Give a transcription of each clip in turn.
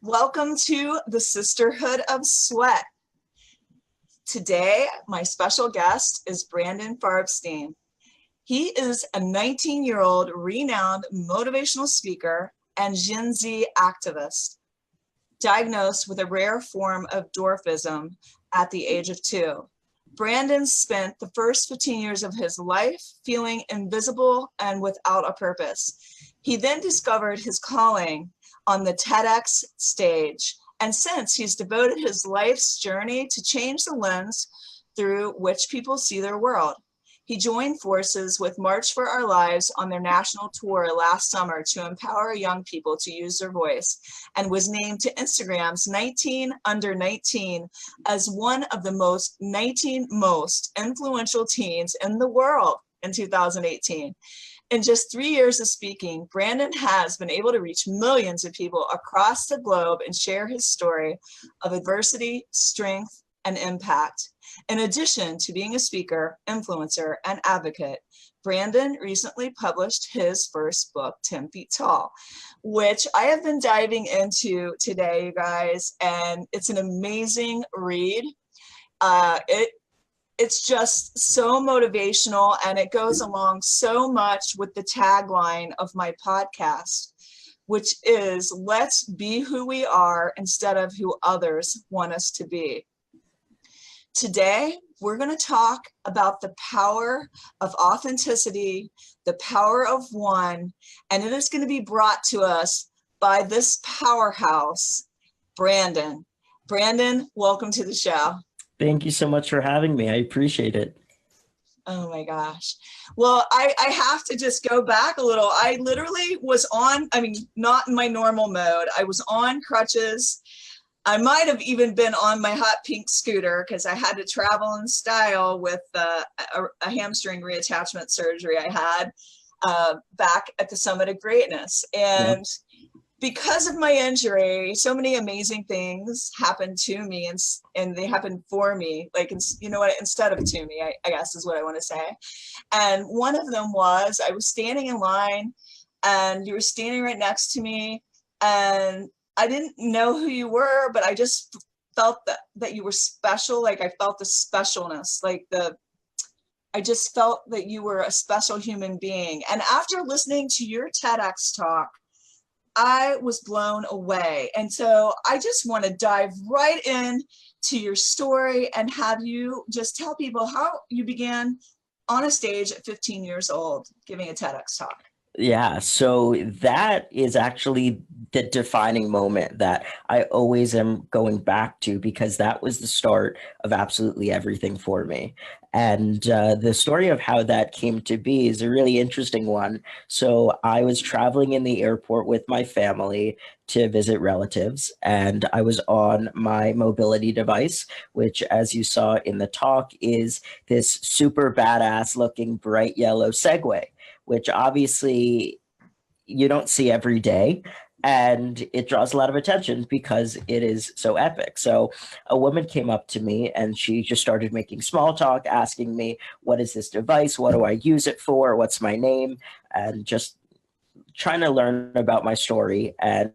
Welcome to the Sisterhood of Sweat. Today, my special guest is Brandon Farbstein. He is a 19-year-old renowned motivational speaker and Gen Z activist, diagnosed with a rare form of dwarfism at the age of 2. Brandon spent the first 15 years of his life feeling invisible and without a purpose. He then discovered his calling on the Tedx stage, and since he's devoted his life's journey to change the lens through which people see their world. He joined forces with March for Our Lives on their national tour last summer to empower young people to use their voice, and was named to Instagram's 19 Under 19 as one of the 19 most influential teens in the world in 2018. In just 3 years of speaking, Brandon has been able to reach millions of people across the globe and share his story of adversity, strength, and impact. In addition to being a speaker, influencer, and advocate, Brandon recently published his first book, 10 Feet Tall, which I have been diving into today, you guys, and it's an amazing read. It's just so motivational, and it goes along so much with the tagline of my podcast, which is, let's be who we are instead of who others want us to be. Today, we're going to talk about the power of authenticity, the power of one, and it is going to be brought to us by this powerhouse, Brandon. Brandon, welcome to the show. Thank you so much for having me. I appreciate it. Oh my gosh. Well, I have to just go back a little. I literally was not in my normal mode. I was on crutches. I might have even been on my hot pink scooter because I had to travel in style with a hamstring reattachment surgery I had back at the Summit of Greatness. And because of my injury, so many amazing things happened to me, and they happened for me, instead of to me, I guess is what I want to say. And one of them was, I was standing in line and you were standing right next to me, and I didn't know who you were, but I just felt that you were special. Like I felt the specialness, I just felt that you were a special human being. And after listening to your TEDx talk, I was blown away. And so I just want to dive right in to your story and have you just tell people how you began on a stage at 15 years old, giving a TEDx talk. Yeah, so that is actually the defining moment that I always am going back to, because that was the start of absolutely everything for me. And the story of how that came to be is a really interesting one. So I was traveling in the airport with my family to visit relatives, and I was on my mobility device, which, as you saw in the talk, is this super badass looking bright yellow Segway, which obviously you don't see every day. And it draws a lot of attention because it is so epic. So a woman came up to me and she just started making small talk, asking me, what is this device? What do I use it for? What's my name? And just trying to learn about my story. And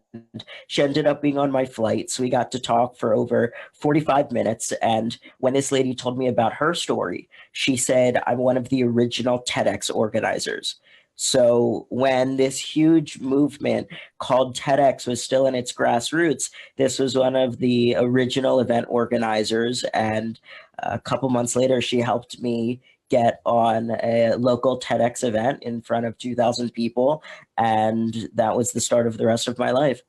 she ended up being on my flight. So we got to talk for over 45 minutes. And when this lady told me about her story, she said, I'm one of the original TEDx organizers. So when this huge movement called Tedx was still in its grassroots, this was one of the original event organizers. And a couple months later, she helped me get on a local TEDx event in front of 2,000 people. And that was the start of the rest of my life.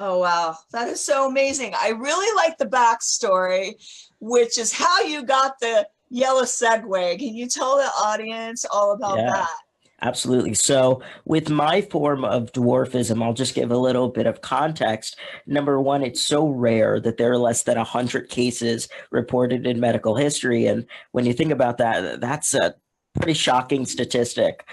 Oh, wow. That is so amazing. I really like the backstory, which is how you got the yellow Segway. Can you tell the audience all about that? Absolutely. So with my form of dwarfism, I'll just give a little bit of context. Number one, it's so rare that there are less than 100 cases reported in medical history. And when you think about that, that's a pretty shocking statistic.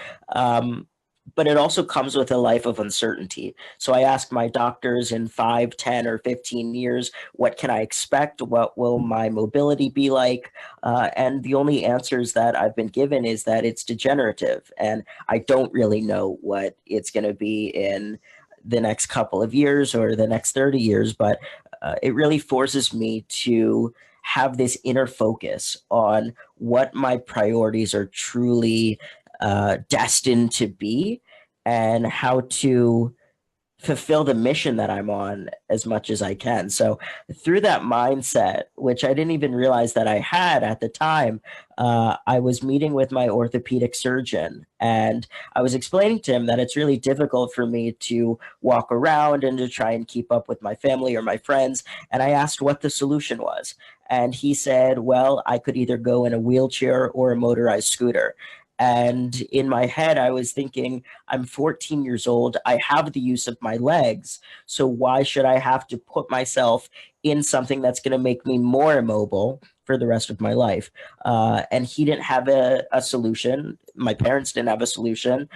But it also comes with a life of uncertainty. So I ask my doctors in 5, 10, or 15 years, what can I expect? What will my mobility be like? And the only answers that I've been given is that it's degenerative. And I don't really know what it's going to be in the next couple of years or the next 30 years, but it really forces me to have this inner focus on what my priorities are truly destined to be, and how to fulfill the mission that I'm on as much as I can. So through that mindset, which I didn't even realize that I had at the time, I was meeting with my orthopedic surgeon, and I was explaining to him that it's really difficult for me to walk around and to try and keep up with my family or my friends. And I asked what the solution was. And he said, well, I could either go in a wheelchair or a motorized scooter. And in my head, I was thinking, I'm 14 years old. I have the use of my legs. So why should I have to put myself in something that's going to make me more immobile for the rest of my life? And he didn't have a solution. My parents didn't have a solution.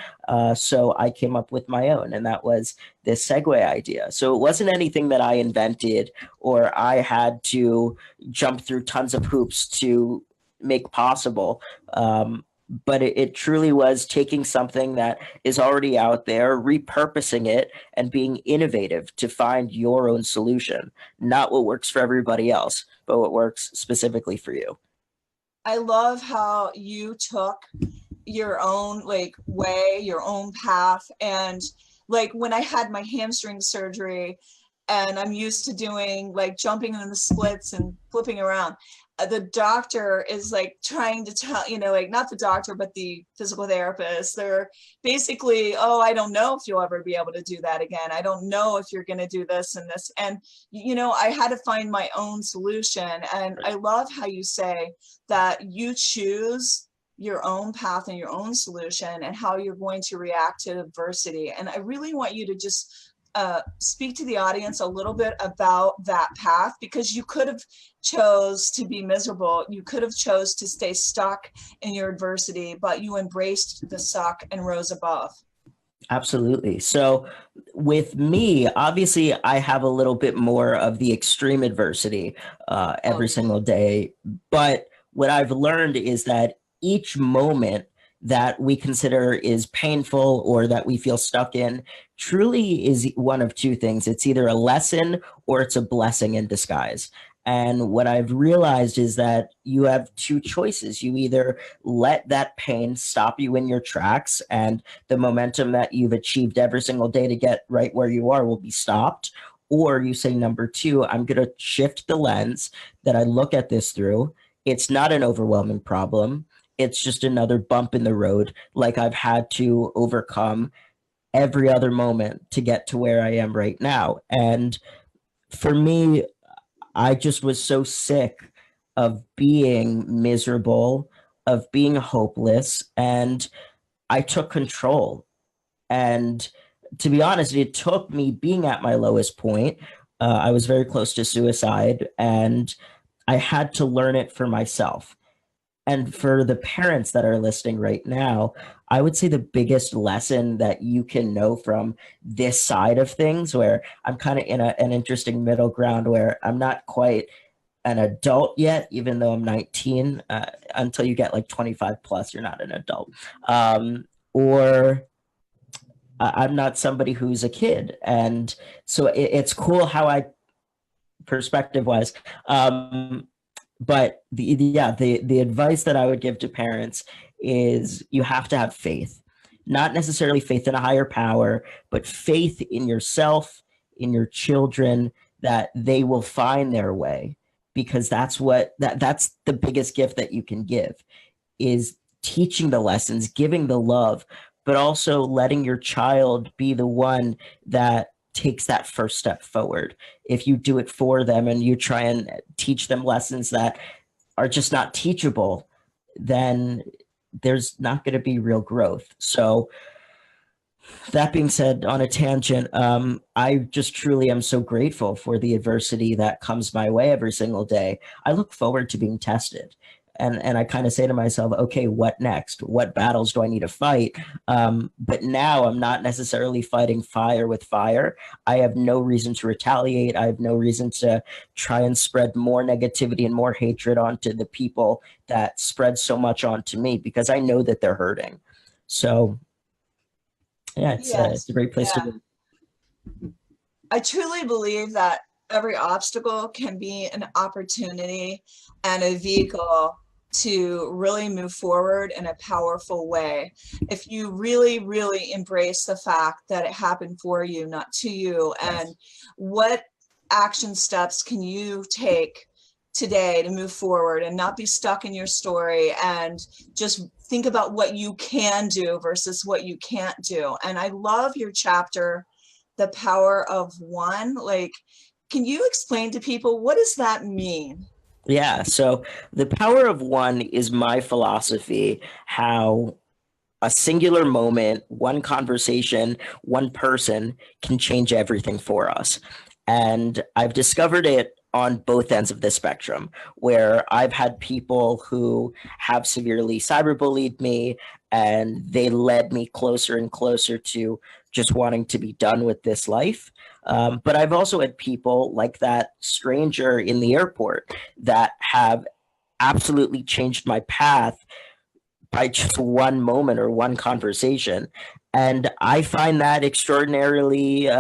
So I came up with my own, and that was this Segway idea. So it wasn't anything that I invented or I had to jump through tons of hoops to make possible. But it truly was taking something that is already out there, repurposing it, and being innovative to find your own solution, not what works for everybody else, but what works specifically for you. I love how you took your own like way, your own path. And like when I had my hamstring surgery and I'm used to doing like jumping in the splits and flipping around, the doctor is like trying to tell, like not the doctor, but the physical therapist. They're basically, oh, I don't know if you'll ever be able to do that again. I don't know if you're going to do this and this. And, I had to find my own solution. And I love how you say that you choose your own path and your own solution and how you're going to react to adversity. And I really want you to just speak to the audience a little bit about that path, because you could have chose to be miserable. You could have chose to stay stuck in your adversity, but you embraced the suck and rose above. Absolutely. So with me, obviously, I have a little bit more of the extreme adversity every single day. But what I've learned is that each moment that we consider is painful or that we feel stuck in truly is one of two things. It's either a lesson or it's a blessing in disguise. And what I've realized is that you have two choices. You either let that pain stop you in your tracks, and the momentum that you've achieved every single day to get right where you are will be stopped. Or you say, number two, I'm going to shift the lens that I look at this through. It's not an overwhelming problem. It's just another bump in the road, like I've had to overcome every other moment to get to where I am right now. And for me, I just was so sick of being miserable, of being hopeless, and I took control. And to be honest, it took me being at my lowest point. I was very close to suicide, and I had to learn it for myself. And for the parents that are listening right now, I would say the biggest lesson that you can know from this side of things, where I'm kind of in an interesting middle ground where I'm not quite an adult yet, even though I'm 19, until you get like 25 plus, you're not an adult. Or I'm not somebody who's a kid. And so it's cool how I perspective wise. But the advice that I would give to parents is you have to have faith, not necessarily faith in a higher power, but faith in yourself, in your children, that they will find their way, because that's the biggest gift that you can give, is teaching the lessons, giving the love, but also letting your child be the one that takes that first step forward. If you do it for them and you try and teach them lessons that are just not teachable, then there's not going to be real growth. So that being said, on a tangent, I just truly am so grateful for the adversity that comes my way every single day. I look forward to being tested. And I kind of say to myself, okay, what next? What battles do I need to fight? But now I'm not necessarily fighting fire with fire. I have no reason to retaliate. I have no reason to try and spread more negativity and more hatred onto the people that spread so much onto me, because I know that they're hurting. So yeah, it's Yes. a great place to Yeah. be. I truly believe that every obstacle can be an opportunity and a vehicle to really move forward in a powerful way. If you really, really embrace the fact that it happened for you, not to you, and Yes. what action steps can you take today to move forward and not be stuck in your story, and just think about what you can do versus what you can't do. And I love your chapter, The Power of One. Like, can you explain to people, what does that mean? Yeah. So the power of one is my philosophy, how a singular moment, one conversation, one person can change everything for us. And I've discovered it on both ends of the spectrum, where I've had people who have severely cyberbullied me, and they led me closer and closer to just wanting to be done with this life. But I've also had people like that stranger in the airport that have absolutely changed my path by just one moment or one conversation. And I find that extraordinarily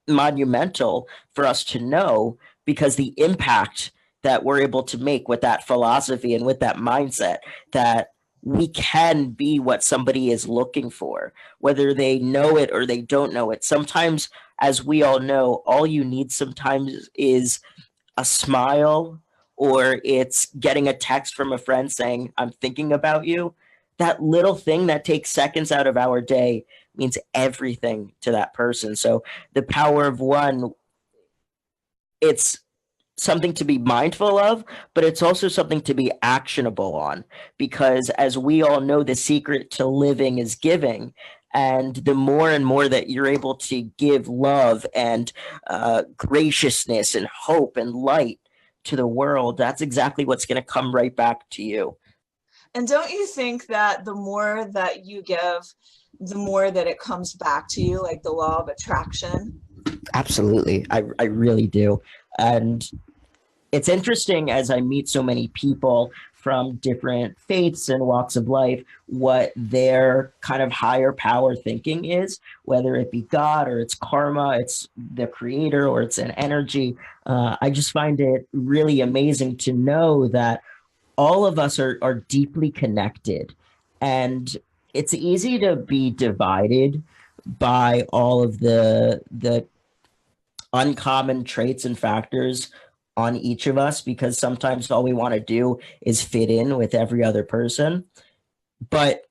monumental for us to know, because the impact that we're able to make with that philosophy and with that mindset, that we can be what somebody is looking for, whether they know it or they don't know it. Sometimes, as we all know, all you need sometimes is a smile, or it's getting a text from a friend saying, I'm thinking about you. That little thing that takes seconds out of our day means everything to that person. So the power of one, it's something to be mindful of, but it's also something to be actionable on, because as we all know, the secret to living is giving. And the more and more that you're able to give love and graciousness and hope and light to the world, that's exactly what's going to come right back to you. And don't you think that the more that you give, the more that it comes back to you, like the law of attraction? Absolutely. I really do. And it's interesting, as I meet so many people from different faiths and walks of life, what their kind of higher power thinking is, whether it be God or it's karma, it's the creator, or it's an energy. I just find it really amazing to know that all of us are deeply connected. And it's easy to be divided by all of the uncommon traits and factors on each of us, because sometimes all we want to do is fit in with every other person. But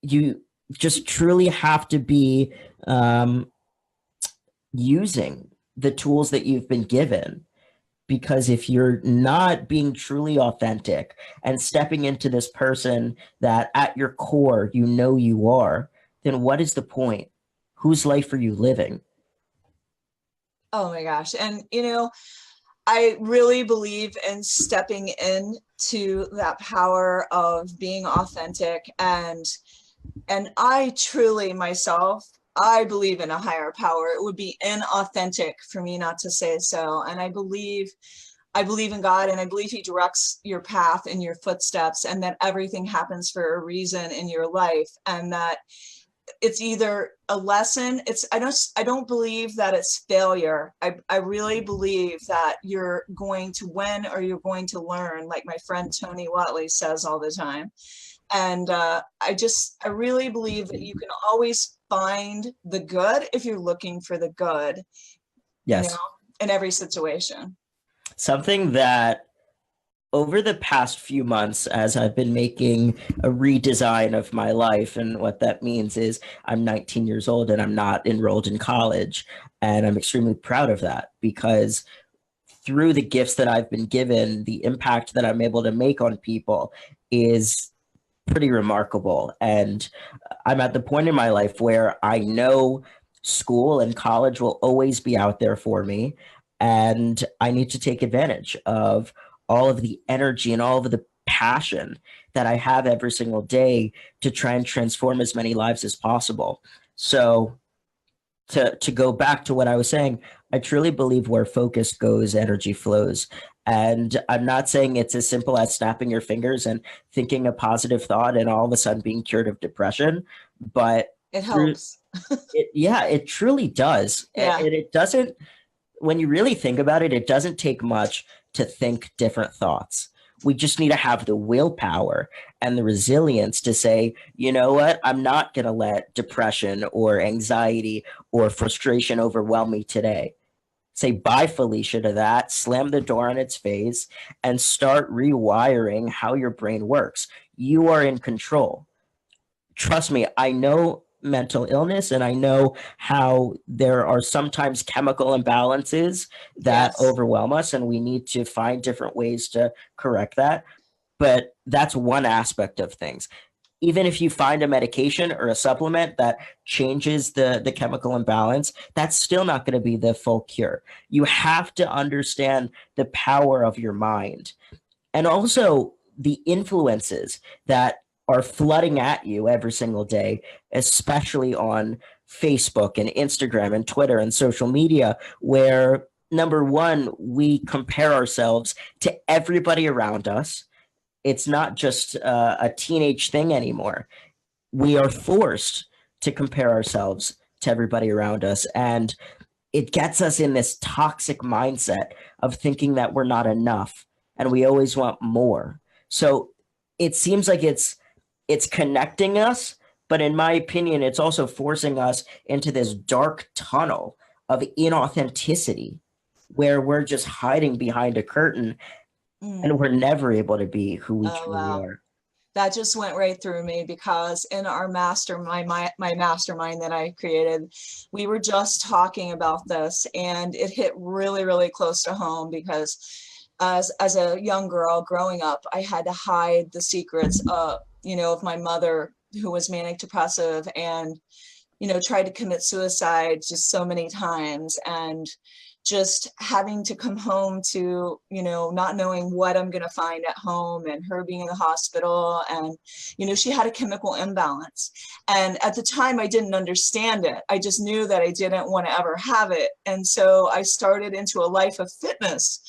you just truly have to be um, using the tools that you've been given, because if you're not being truly authentic and stepping into this person that at your core you know you are, then what is the point? Whose life are you living? Oh my gosh. And, I really believe in stepping into that power of being authentic, and I truly myself, I believe in a higher power. It would be inauthentic for me not to say so. And I believe in God, and I believe he directs your path and your footsteps, and that everything happens for a reason in your life, and that it's either a lesson. I don't believe that it's failure. I really believe that you're going to win or you're going to learn, like my friend Tony Watley says all the time. And I really believe that you can always find the good if you're looking for the good, you know, Yes. in every situation. Something that over the past few months, as I've been making a redesign of my life, and what that means is I'm 19 years old and I'm not enrolled in college. And I'm extremely proud of that, because through the gifts that I've been given, the impact that I'm able to make on people is pretty remarkable. And I'm at the point in my life where I know school and college will always be out there for me. And I need to take advantage of all of the energy and all of the passion that I have every single day to try and transform as many lives as possible. So to go back to what I was saying, I truly believe where focus goes, energy flows. And I'm not saying it's as simple as snapping your fingers and thinking a positive thought and all of a sudden being cured of depression, but It helps. Yeah, it truly does. Yeah. And it doesn't, when you really think about it, it doesn't take much to think different thoughts. We just need to have the willpower and the resilience to say, you know what, I'm not going to let depression or anxiety or frustration overwhelm me today. Say bye, Felicia, to that, slam the door on its face, and start rewiring how your brain works. You are in control. Trust me, I know mental illness and I know how there are sometimes chemical imbalances that Yes. overwhelm us, and we need to find different ways to correct that. But that's one aspect of things. Even if you find a medication or a supplement that changes the chemical imbalance, that's still not going to be the full cure. You have to understand the power of your mind and also the influences that are flooding at you every single day, especially on Facebook and Instagram and Twitter and social media, where number one, we compare ourselves to everybody around us. It's not just a teenage thing anymore. We are forced to compare ourselves to everybody around us. And it gets us in this toxic mindset of thinking that we're not enough and we always want more. So it seems like it's connecting us, but in my opinion, it's also forcing us into this dark tunnel of inauthenticity where we're just hiding behind a curtain Mm. and we're never able to be who we Oh, truly wow. are. That just went right through me because in our mastermind, my mastermind that I created, we were just talking about this, and it hit really, really close to home because as a young girl growing up, I had to hide the secrets of my mother, who was manic depressive and, tried to commit suicide just so many times, and just having to come home to, not knowing what I'm going to find at home, and her being in the hospital, and, she had a chemical imbalance. And at the time I didn't understand it. I just knew that I didn't want to ever have it. And so I started into a life of fitness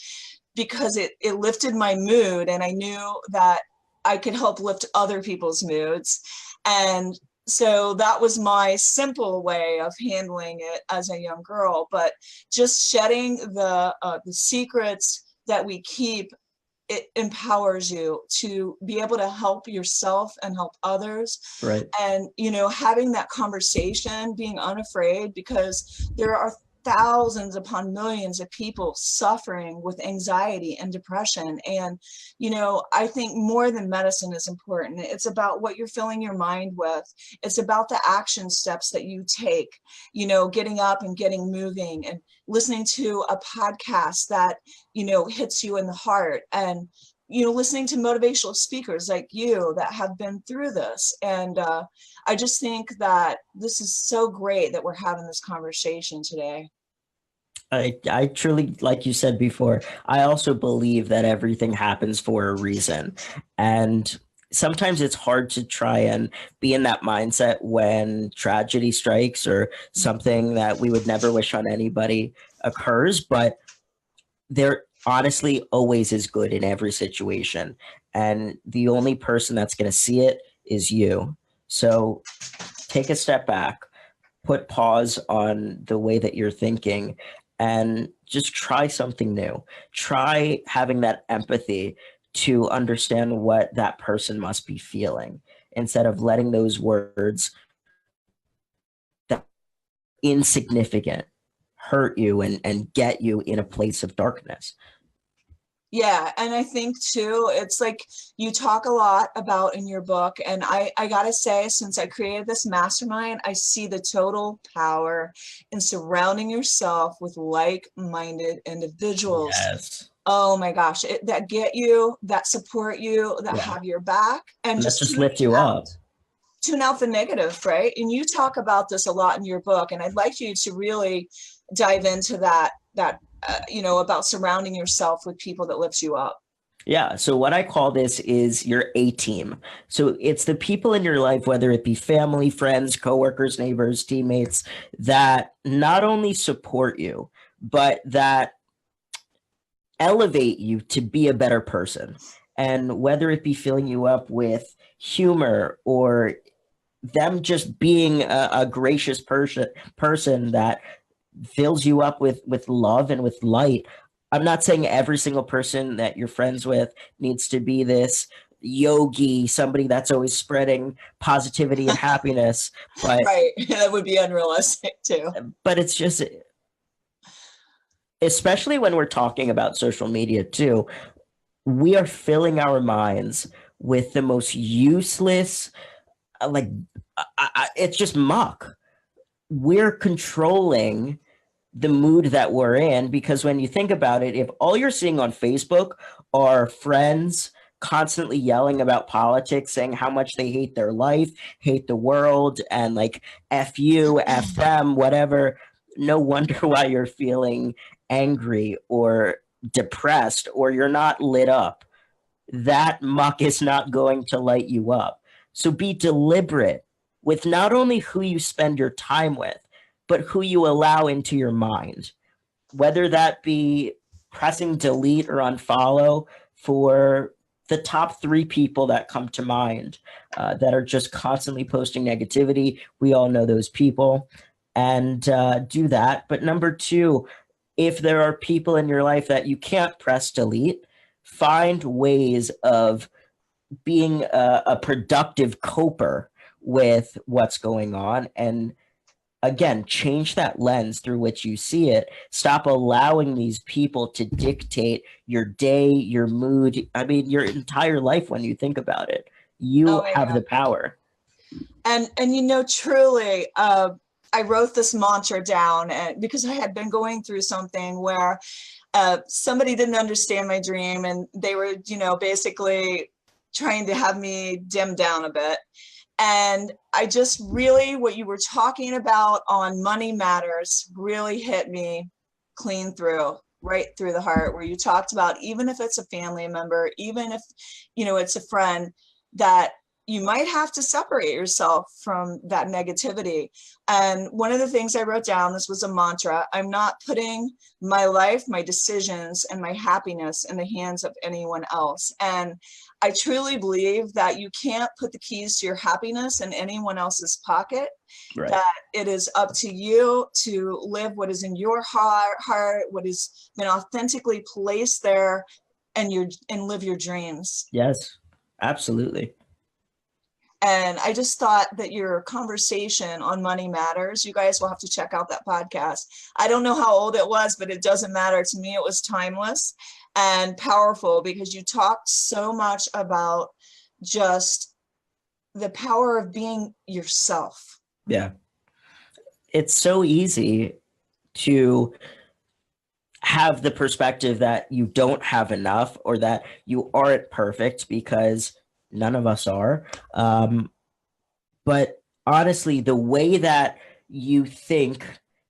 because it lifted my mood, and I knew that I could help lift other people's moods. And so that was my simple way of handling it as a young girl. But just shedding the secrets that we keep, it empowers you to be able to help yourself and help others. Right. And having that conversation, being unafraid, because there are thousands upon millions of people suffering with anxiety and depression. And I think more than medicine is important. It's about what you're filling your mind with. It's about the action steps that you take, getting up and getting moving, and listening to a podcast that hits you in the heart, and listening to motivational speakers like you that have been through this. And I just think that this is so great that we're having this conversation today. I truly, like you said before, I also believe that everything happens for a reason. And sometimes it's hard to try and be in that mindset when tragedy strikes or something that we would never wish on anybody occurs. But there honestly always is good in every situation. And the only person that's going to see it is you. So take a step back, put pause on the way that you're thinking, and just try something new. Try having that empathy to understand what that person must be feeling instead of letting those words that insignificant hurt you and get you in a place of darkness. Yeah, and I think too, it's like you talk a lot about in your book, and I gotta say, since I created this mastermind, I see the total power in surrounding yourself with like-minded individuals. Yes. Oh my gosh, that get you, that support you, that Yeah. have your back, and Let's just just lift you up. tune out the negative, right? And you talk about this a lot in your book, and I'd like you to really dive into that, about surrounding yourself with people that lift you up. Yeah. So what I call this is your A team. So it's the people in your life, whether it be family, friends, coworkers, neighbors, teammates, that not only support you, but that elevate you to be a better person. And whether it be filling you up with humor or them just being a gracious person that fills you up with love and with light. I'm not saying every single person that you're friends with needs to be this yogi, somebody that's always spreading positivity and happiness, but Right. That would be unrealistic too. it's just, especially when we're talking about social media too, we are filling our minds with the most useless, like it's just muck. We're controlling the mood that we're in, because when you think about it, if all you're seeing on Facebook are friends constantly yelling about politics, saying how much they hate their life, hate the world, and like F you, F them, whatever, no wonder why you're feeling angry or depressed or you're not lit up. That muck is not going to light you up. So be deliberate with not only who you spend your time with, but who you allow into your mind, whether that be pressing delete or unfollow for the top three people that come to mind that are just constantly posting negativity. We all know those people, and do that. But number two, if there are people in your life that you can't press delete, find ways of being a productive coper with what's going on, and again, change that lens through which you see it. Stop allowing these people to dictate your day, your mood. I mean, your entire life when you think about it. You Oh my have God. the power. And truly, I wrote this mantra down, and because I had been going through something where somebody didn't understand my dream, and they were, basically trying to have me dim down a bit. And I just really, what you were talking about on Money Matters really hit me clean through, right through the heart, where you talked about, even if it's a family member, even if, it's a friend, that you might have to separate yourself from that negativity. And one of the things I wrote down, this was a mantra: I'm not putting my life, my decisions, and my happiness in the hands of anyone else. And I truly believe that you can't put the keys to your happiness in anyone else's pocket, Right. that it is up to you to live what is in your heart, what has been authentically placed there, and live your dreams. Yes, absolutely. And I just thought that your conversation on Money Matters, you guys will have to check out that podcast. I don't know how old it was, but it doesn't matter. To me, it was timeless and powerful, because you talked so much about just the power of being yourself. Yeah. It's so easy to have the perspective that you don't have enough or that you aren't perfect, because none of us are. But honestly, the way that you think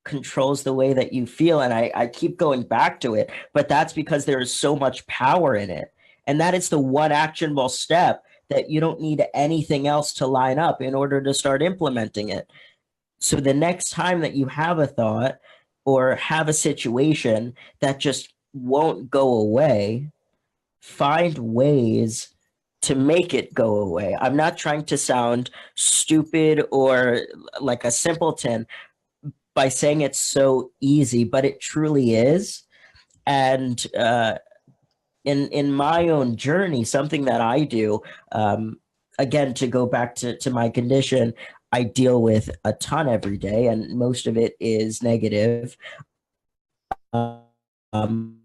controls the way that you feel. And I keep going back to it, but that's because there is so much power in it. And that is the one actionable step that you don't need anything else to line up in order to start implementing it. So the next time that you have a thought or have a situation that just won't go away, find ways to make it go away. I'm not trying to sound stupid or like a simpleton by saying it's so easy, but it truly is. And in my own journey, something that I do, again, to go back to my condition, I deal with a ton every day, and most of it is negative. Um,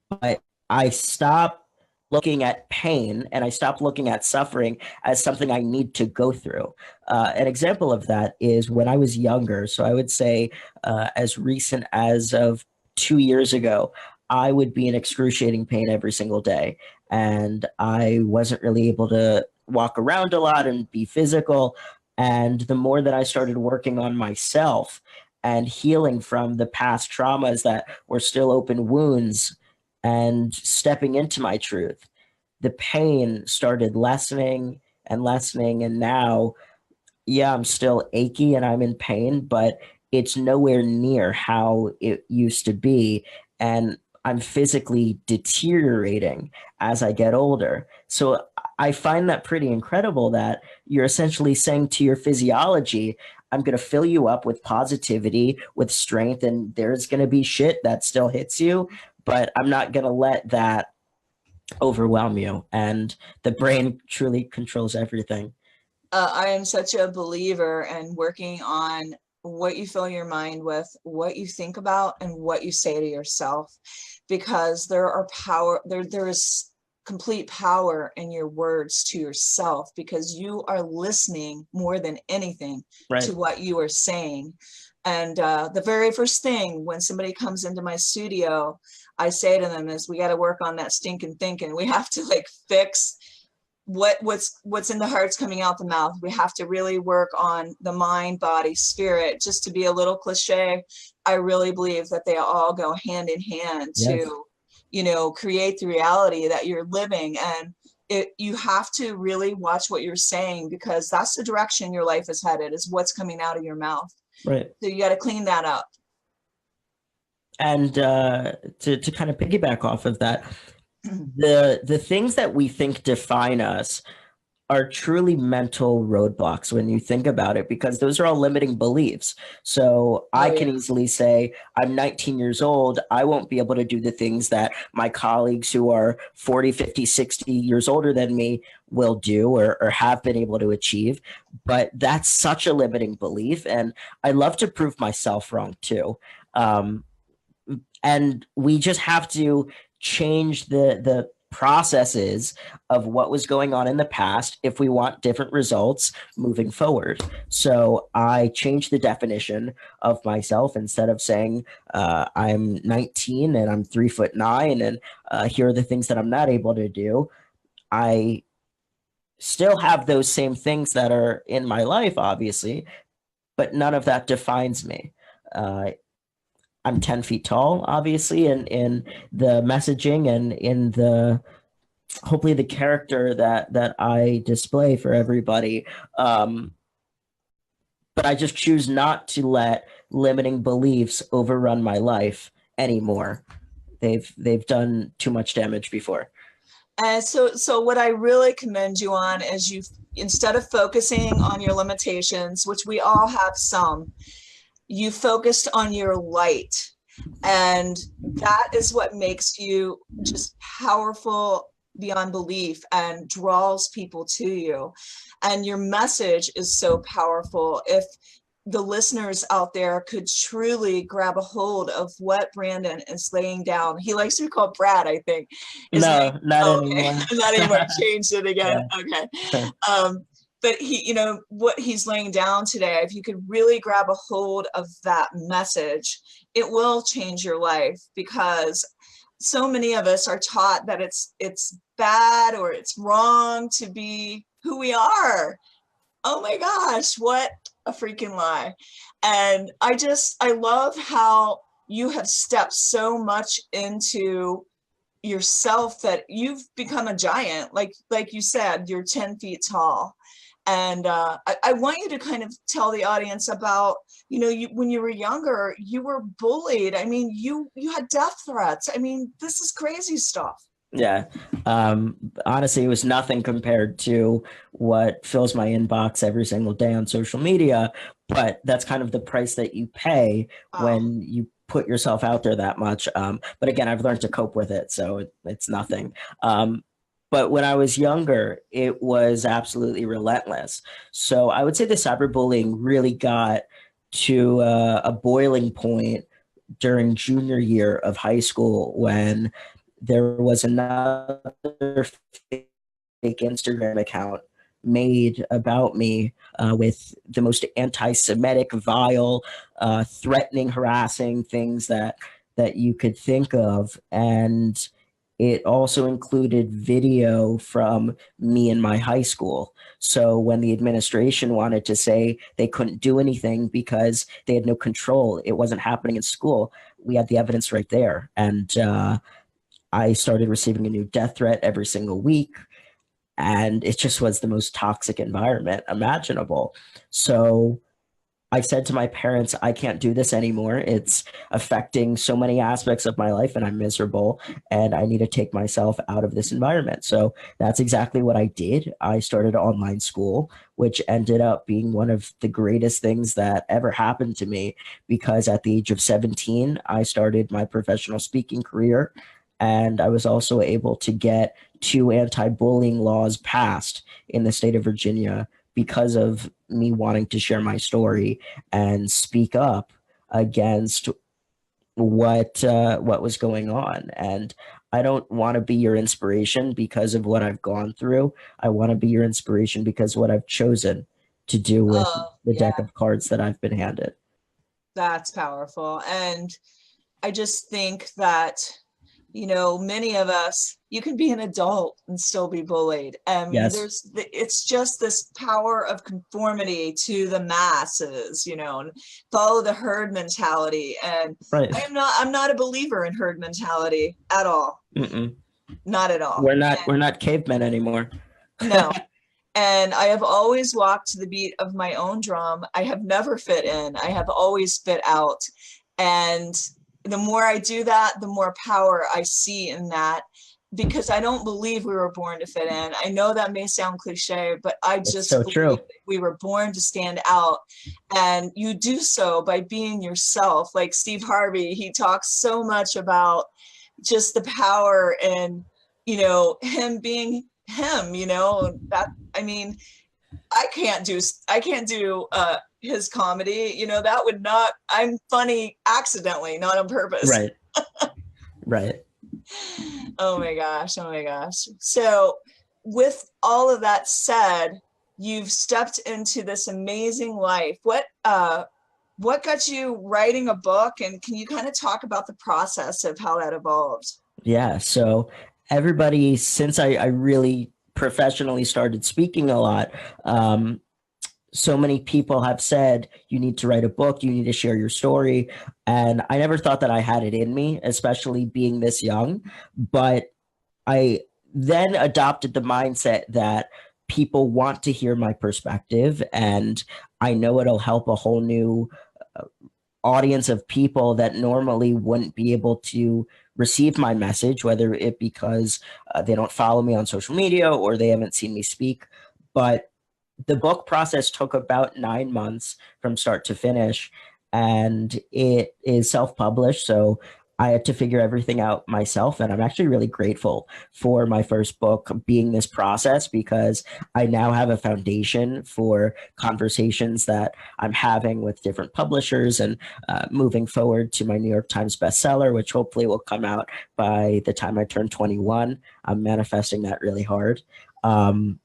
but I stop looking at pain and I stop looking at suffering as something I need to go through. An example of that is when I was younger. So I would say as recent as of 2 years ago, I would be in excruciating pain every single day. And I wasn't really able to walk around a lot and be physical. And the more that I started working on myself and healing from the past traumas that were still open wounds and stepping into my truth, the pain started lessening and lessening. And now, yeah, I'm still achy and I'm in pain, but it's nowhere near how it used to be. And I'm physically deteriorating as I get older. So I find that pretty incredible that you're essentially saying to your physiology, I'm going to fill you up with positivity, with strength, and there's going to be shit that still hits you, but I'm not going to let that overwhelm you. And the brain truly controls everything. I am such a believer in working on what you fill your mind with, what you think about, and what you say to yourself, because there is complete power in your words to yourself, because you are listening more than anything Right. to what you are saying. And the very first thing when somebody comes into my studio, I say to them is, we got to work on that stinking thinking. We have to like fix what's in the heart's coming out the mouth. We have to really work on the mind, body, spirit. Just to be a little cliche, I really believe that they all go hand in hand Yes. to, create the reality that you're living. And you have to really watch what you're saying, because that's the direction your life is headed, is what's coming out of your mouth. Right. So you got to clean that up. And to kind of piggyback off of that, the things that we think define us are truly mental roadblocks when you think about it, because those are all limiting beliefs. So I Oh can yeah. easily say, I'm 19 years old. I won't be able to do the things that my colleagues who are 40, 50, 60 years older than me will do, or have been able to achieve. But that's such a limiting belief. And I love to prove myself wrong too. Um, and we just have to change the processes of what was going on in the past if we want different results moving forward. So I changed the definition of myself. Instead of saying I'm 19 and I'm 3'9" and here are the things that I'm not able to do, I still have those same things that are in my life, obviously, but none of that defines me. uh, I'm 10 feet tall, obviously, and in the messaging and in the hopefully the character that I display for everybody. But I just choose not to let limiting beliefs overrun my life anymore. They've done too much damage before. And so what I really commend you on is, instead of focusing on your limitations, which we all have some, you focused on your light. And that is what makes you just powerful beyond belief and draws people to you. And your message is so powerful. If the listeners out there could truly grab a hold of what Brandon is laying down. He likes to be called Brad, I think. No, not Oh, okay. anymore. Not anymore. Changed it again. Yeah. Okay. But what he's laying down today, if you could really grab a hold of that message, it will change your life, because so many of us are taught that it's bad or it's wrong to be who we are. Oh my gosh, what a freaking lie. And I love how you have stepped so much into yourself that you've become a giant. Like you said, you're 10 feet tall. And I want you to kind of tell the audience about, when you were younger, you were bullied. I mean, you had death threats. I mean, this is crazy stuff. Yeah. Honestly, it was nothing compared to what fills my inbox every single day on social media. But that's kind of the price that you pay Oh, when you put yourself out there that much. But again, I've learned to cope with it, so it's nothing. But when I was younger, it was absolutely relentless. So I would say the cyberbullying really got to a boiling point during junior year of high school, when there was another fake Instagram account made about me with the most anti-Semitic, vile, threatening, harassing things that you could think of. And it also included video from me in my high school. So when the administration wanted to say they couldn't do anything because they had no control, it wasn't happening in school, we had the evidence right there. And I started receiving a new death threat every single week, and it just was the most toxic environment imaginable. So I said to my parents, I can't do this anymore. It's affecting so many aspects of my life and I'm miserable and I need to take myself out of this environment. So that's exactly what I did. I started online school, which ended up being one of the greatest things that ever happened to me because at the age of 17, I started my professional speaking career. And I was also able to get two anti bullying laws passed in the state of Virginia because of me wanting to share my story and speak up against what was going on. And I don't want to be your inspiration because of what I've gone through. I want to be your inspiration because of what I've chosen to do with Oh, the yeah, deck of cards that I've been handed. that's powerful. And I just think that, many of us, you can be an adult and still be bullied. I mean, Yes, it's just this power of conformity to the masses, and follow the herd mentality. And right. I'm not a believer in herd mentality at all. Mm-mm. Not at all. We're not cavemen anymore. No. And I have always walked to the beat of my own drum. I have never fit in. I have always fit out. And the more I do that, the more power I see in that, because I don't believe we were born to fit in. I know that may sound cliche, but I It's just so believe true. that we were born to stand out. And you do so by being yourself. Like Steve Harvey, he talks so much about just the power and, him being him, that, I mean, I can't do his comedy, that would not, I'm funny accidentally, not on purpose. Right. Right. Oh my gosh, oh my gosh. So with all of that said, you've stepped into this amazing life. What got you writing a book, and can you kind of talk about the process of how that evolved? Yeah. So everybody, since I really professionally started speaking a lot, so many people have said you need to write a book, you need to share your story. And I never thought that I had it in me, especially being this young. But I then adopted the mindset that people want to hear my perspective. And I know it'll help a whole new audience of people that normally wouldn't be able to receive my message, whether it because they don't follow me on social media or they haven't seen me speak. But the book process took about 9 months from start to finish, and it is self-published. So I had to figure everything out myself, and I'm actually really grateful for my first book being this process because I now have a foundation for conversations that I'm having with different publishers and moving forward to my New York Times bestseller, which hopefully will come out by the time I turn 21. I'm manifesting that really hard. Um,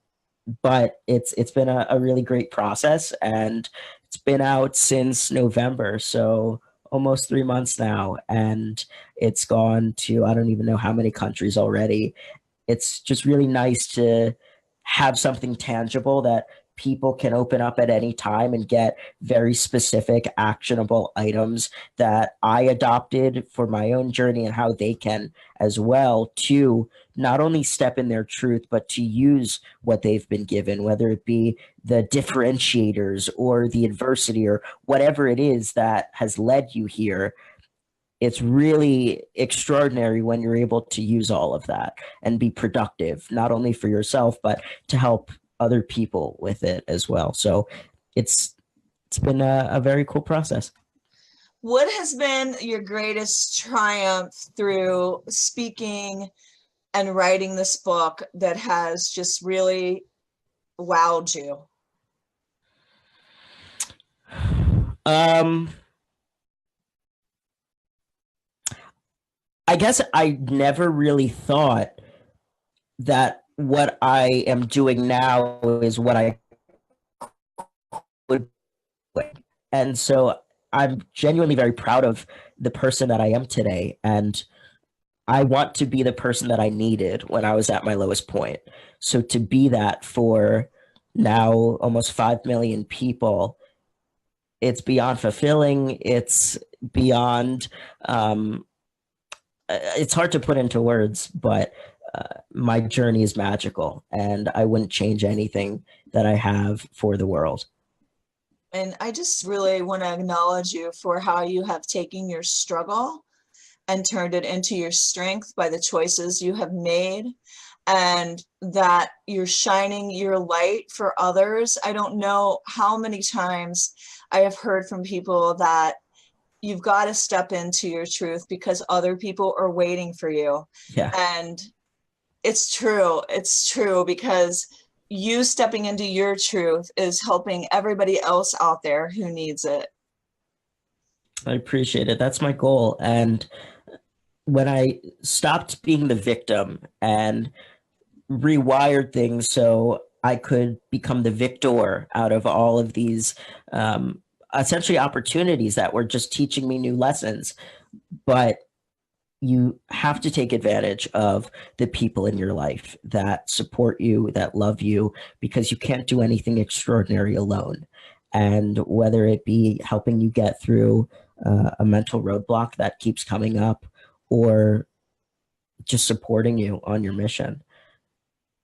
but it's been a really great process and it's been out since November, so almost 3 months now, and it's gone to I don't even know how many countries already. It's just really nice to have something tangible that people can open up at any time and get very specific actionable items that I adopted for my own journey and how they can as well to not only step in their truth but to use what they've been given, whether it be the differentiators or the adversity or whatever it is that has led you here. It's really extraordinary when you're able to use all of that and be productive, not only for yourself, but to help other people with it as well. So it's it's been a very cool process. What has been your greatest triumph through speaking and writing this book that has just really wowed you? Um, I guess I never really thought that what I am doing now is what I would do. And so I'm genuinely very proud of the person that I am today. And I want to be the person that I needed when I was at my lowest point. So to be that for now almost 5 million people, it's beyond fulfilling. It's beyond, it's hard to put into words, but my journey is magical and I wouldn't change anything that I have for the world. And I just really want to acknowledge you for how you have taken your struggle and turned it into your strength by the choices you have made, and that you're shining your light for others. I don't know how many times I have heard from people that you've got to step into your truth because other people are waiting for you. Yeah. And it's true. It's true, because you stepping into your truth is helping everybody else out there who needs it. I appreciate it. That's my goal. And when I stopped being the victim and rewired things so I could become the victor out of all of these essentially opportunities that were just teaching me new lessons. But you have to take advantage of the people in your life that support you, that love you, because you can't do anything extraordinary alone. And whether it be helping you get through a mental roadblock that keeps coming up, or just supporting you on your mission,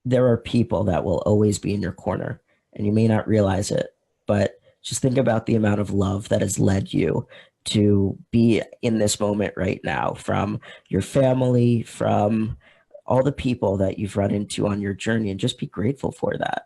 there are people that will always be in your corner, and you may not realize it, but just think about the amount of love that has led you to be in this moment right now, from your family, from all the people that you've run into on your journey, and just be grateful for that.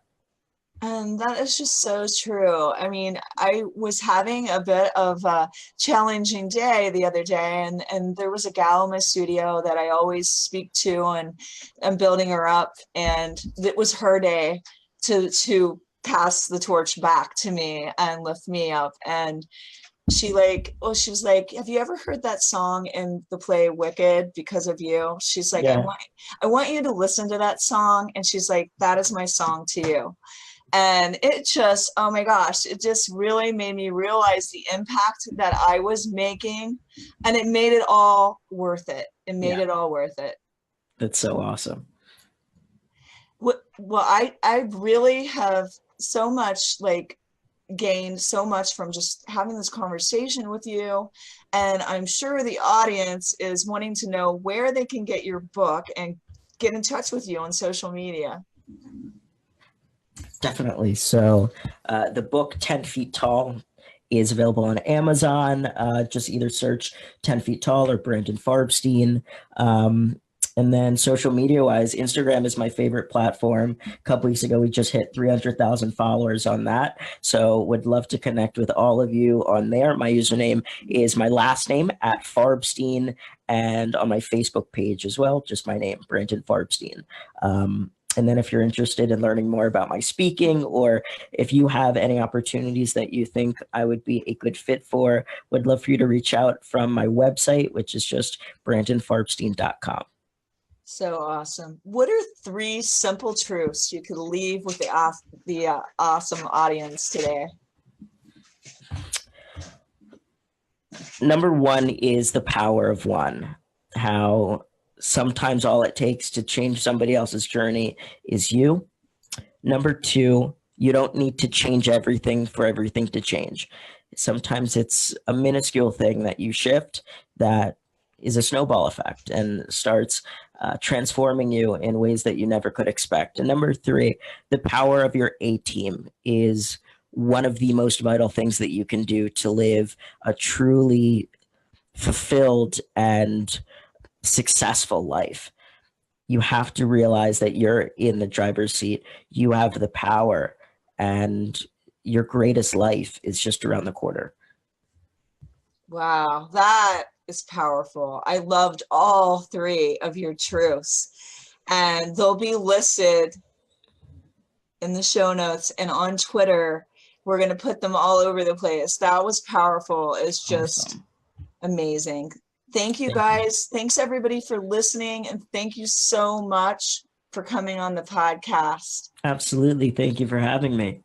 And that is just so true. I mean, I was having a bit of a challenging day the other day, and there was a gal in my studio that I always speak to, and I'm building her up, and it was her day to pass the torch back to me and lift me up. And she was like, have you ever heard that song in the play Wicked, Because of You? She's like, Yeah. I want you to listen to that song. And she's like, that is my song to you. And it just, oh my gosh, it just really made me realize the impact that I was making, and it made it all worth it. It made it all worth it. That's so awesome. Well, I really have so much gained so much from just having this conversation with you. And I'm sure the audience is wanting to know where they can get your book and get in touch with you on social media. Definitely. So the book 10 Feet Tall is available on Amazon. Just either search 10 Feet Tall or Brandon Farbstein. And then social media wise, Instagram is my favorite platform. A couple weeks ago, we just hit 300,000 followers on that. So would love to connect with all of you on there. My username is my last name @Farbstein, and on my Facebook page as well, just my name, Brandon Farbstein. And then if you're interested in learning more about my speaking, or if you have any opportunities that you think I would be a good fit for, would love for you to reach out from my website, which is just brandonfarbstein.com. So awesome. What are 3 simple truths you could leave with the awesome audience today? Number 1 is the power of one. How sometimes all it takes to change somebody else's journey is you. Number 2, you don't need to change everything for everything to change. Sometimes it's a minuscule thing that you shift that is a snowball effect and starts transforming you in ways that you never could expect. And number 3, the power of your A team is one of the most vital things that you can do to live a truly fulfilled and successful life. You have to realize that you're in the driver's seat. You have the power, and your greatest life is just around the corner. Wow, that is powerful. I loved all 3 of your truths, and they'll be listed in the show notes and on Twitter. We're going to put them all over the place. That was powerful. It's just amazing. Thank you guys. Thanks everybody for listening, and thank you so much for coming on the podcast. Absolutely. Thank you for having me.